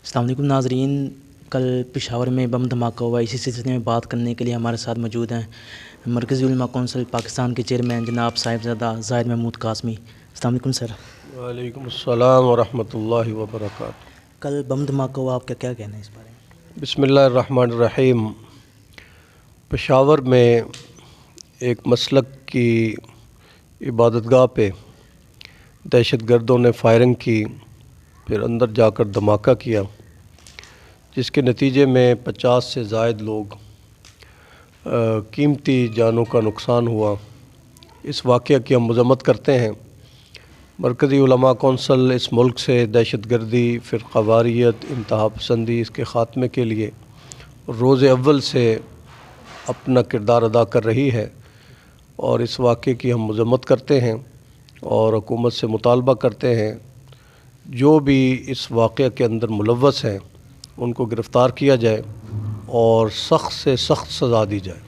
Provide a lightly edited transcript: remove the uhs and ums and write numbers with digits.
السلام علیکم ناظرین، کل پشاور میں بم دھماکہ ہوا، اسی سلسلے میں بات کرنے کے لیے ہمارے ساتھ موجود ہیں مرکزی علماء کونسل پاکستان کے چیئرمین جناب صاحبزادہ زاہد محمود قاسمی۔ السلام علیکم سر۔ وعلیکم السلام ورحمۃ اللہ وبرکاتہ۔ کل بم دھماکہ ہوا، آپ کا کیا کہنا ہے اس بارے میں؟ بسم اللہ الرحمن الرحیم۔ پشاور میں ایک مسلک کی عبادت گاہ پہ دہشت گردوں نے فائرنگ کی، پھر اندر جا کر دھماکہ کیا، جس کے نتیجے میں 50 سے زائد لوگ قیمتی جانوں کا نقصان ہوا۔ اس واقعہ کی ہم مذمت کرتے ہیں۔ مرکزی علماء کونسل اس ملک سے دہشت گردی، فرقہ واریت، انتہا پسندی، اس کے خاتمے کے لیے روز اول سے اپنا کردار ادا کر رہی ہے، اور اس واقعے کی ہم مذمت کرتے ہیں اور حکومت سے مطالبہ کرتے ہیں جو بھی اس واقعہ کے اندر ملوث ہیں ان کو گرفتار کیا جائے اور سخت سے سخت سزا دی جائے۔